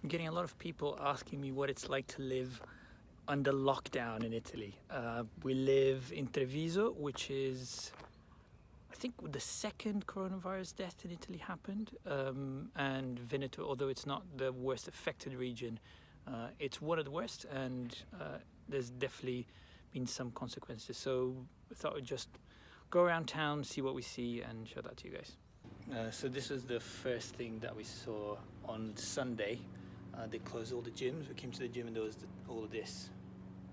I'm getting a lot of people asking me what it's like to live under lockdown in Italy. We live in Treviso, which is, I think, the second coronavirus death in Italy happened, and Veneto, although it's not the worst affected region, it's one of the worst, and there's definitely been some consequences. So I thought I'd just go around town, see what we see, and show that to you guys. So this was the first thing that we saw on Sunday. They closed all the gyms. We came to the gym and there was all of this,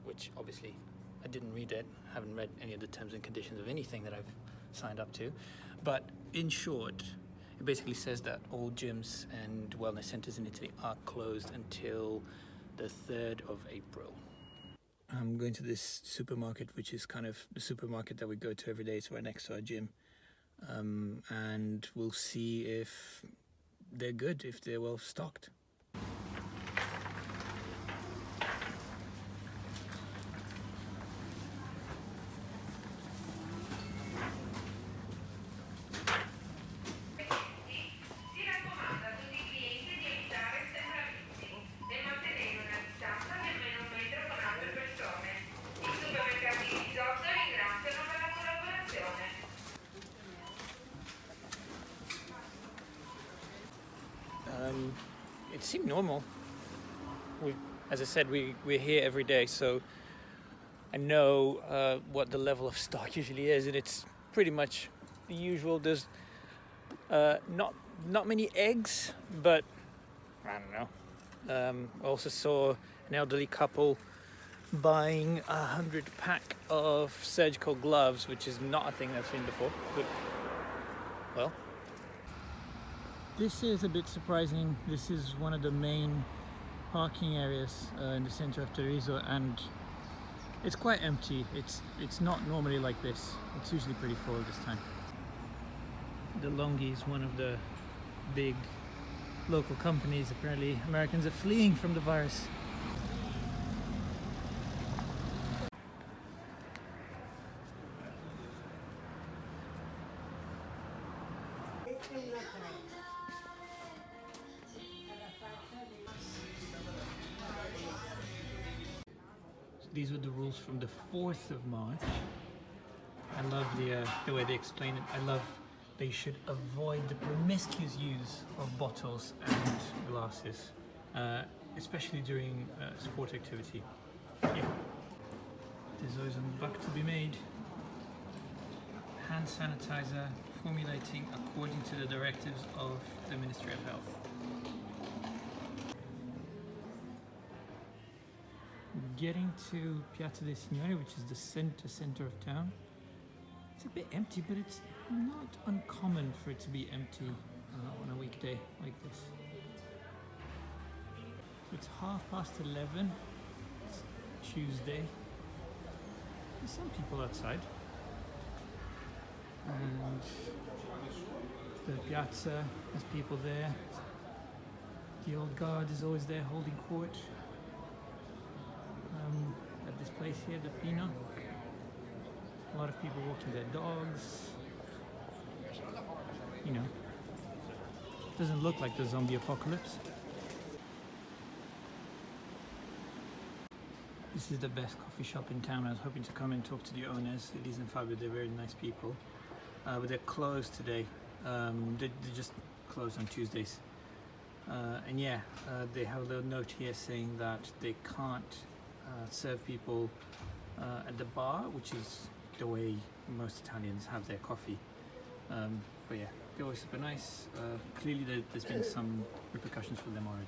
which obviously I didn't read it. I haven't read any of the terms and conditions of anything that I've signed up to. But in short, it basically says that all gyms and wellness centers in Italy are closed until the 3rd of April. I'm going to this supermarket, which is kind of the supermarket that we go to every day. It's right next to our gym. And we'll see if they're good, if they're well stocked. It seemed normal. As I said, we're here every day, so I know what the level of stock usually is, and it's pretty much the usual. There's not many eggs, but I don't know. I also saw an elderly couple buying 100-pack of surgical gloves, which is not a thing I've seen before, but well. This is a bit surprising. This is one of the main parking areas in the center of Treviso, and it's quite empty. It's not normally like this. It's usually pretty full this time. The Longhi is one of the big local companies. Apparently Americans are fleeing from the virus. These were the rules from the 4th of March. I love the way they explain it. I love they should avoid the promiscuous use of bottles and glasses, especially during sport activity. Yeah. There's always a buck to be made. Hand sanitizer, formulating according to the directives of the Ministry of Health. Getting to Piazza dei Signori, which is the center of town. It's a bit empty, but it's not uncommon for it to be empty on a weekday like this. So it's 11:30. It's Tuesday. There's some people outside. And the piazza, there's people there. The old guard is always there holding court. At this place here, the Pino. A lot of people walking their dogs. You know, doesn't look like the zombie apocalypse. This is the best coffee shop in town. I was hoping to come and talk to the owners. Elise and Fabio, they're very nice people. But they're closed today. They just closed on Tuesdays. And yeah, they have a little note here saying that they can't serve people at the bar, which is the way most Italians have their coffee. But yeah, they're always super nice. Clearly there's been some repercussions for them already.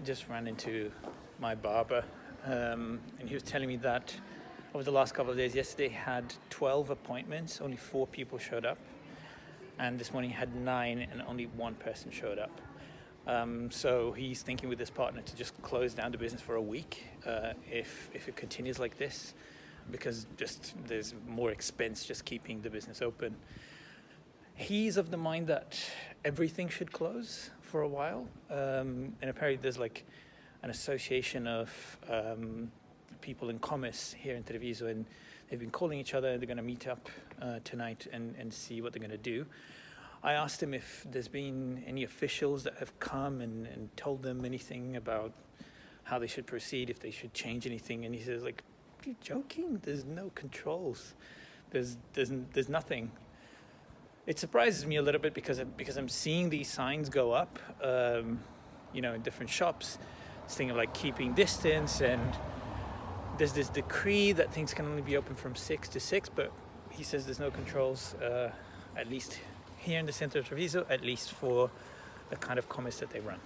Just ran into my barber, and he was telling me that over the last couple of days, yesterday had 12 appointments, only 4 people showed up. And this morning had 9 and only 1 person showed up. So he's thinking with his partner to just close down the business for a week if it continues like this, because just there's more expense just keeping the business open. He's of the mind that everything should close for a while, and apparently there's like an association of people in commerce here in Treviso, and they've been calling each other. They're going to meet up tonight and see what they're going to do. I asked him if there's been any officials that have come and told them anything about how they should proceed, if they should change anything, and he says, like, are you joking? There's no controls. There's nothing. It surprises me a little bit because I'm seeing these signs go up, in different shops. This thing of like keeping distance, and there's this decree that things can only be open from 6 to 6, but he says there's no controls, at least here in the center of Treviso, at least for the kind of commerce that they run.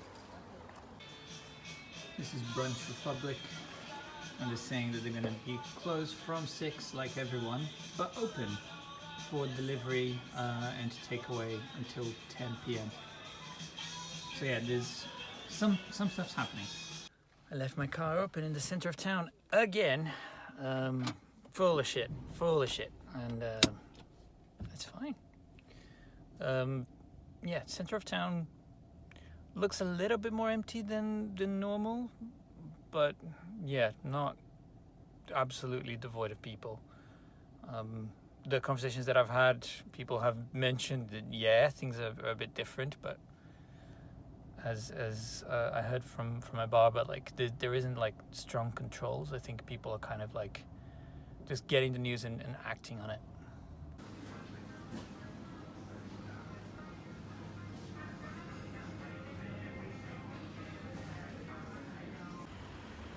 This is Brunch Republic, and they're saying that they're going to be closed from 6 like everyone, but open for delivery and takeaway until 10 p.m. So yeah, there's some stuff's happening. I left my car open in the center of town again, full of shit, and it's fine. Yeah, center of town looks a little bit more empty than normal, but yeah, not absolutely devoid of people. The conversations that I've had, people have mentioned that yeah, things are a bit different, but as I heard from my barber, like there isn't like strong controls. I think people are kind of like just getting the news and acting on it.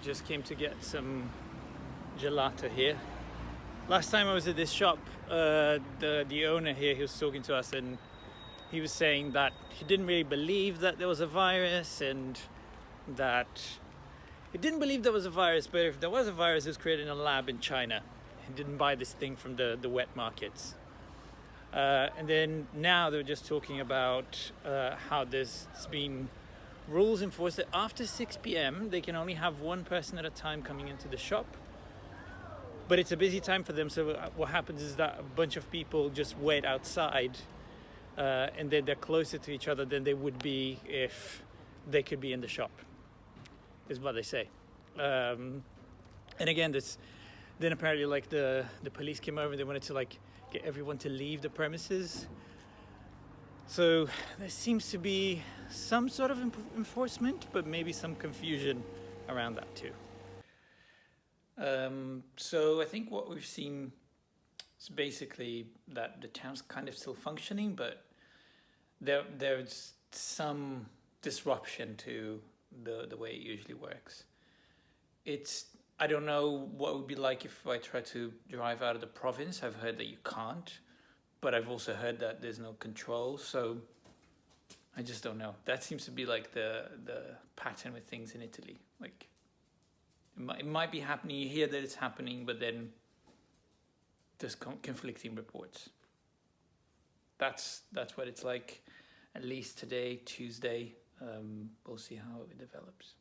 Just came to get some gelato here. Last time I was at this shop, the owner here, he was talking to us, and he was saying that he didn't really believe that there was a virus, and that he didn't believe there was a virus, but if there was a virus, it was created in a lab in China. He didn't buy this thing from the wet markets. And then now they're just talking about how there's been rules enforced that after 6 p.m. they can only have one person at a time coming into the shop. But it's a busy time for them, so what happens is that a bunch of people just wait outside, and then they're closer to each other than they would be if they could be in the shop, is what they say. And again, then apparently like the police came over and they wanted to like get everyone to leave the premises. So there seems to be some sort of enforcement, but maybe some confusion around that too. So I think what we've seen is basically that the town's kind of still functioning, but there's some disruption to the way it usually works. I don't know what it would be like if I try to drive out of the province. I've heard that you can't, but I've also heard that there's no control, so I just don't know. That seems to be like the pattern with things in Italy. Like it might be happening, you hear that it's happening, but then there's conflicting reports. That's what it's like, at least today, Tuesday. We'll see how it develops.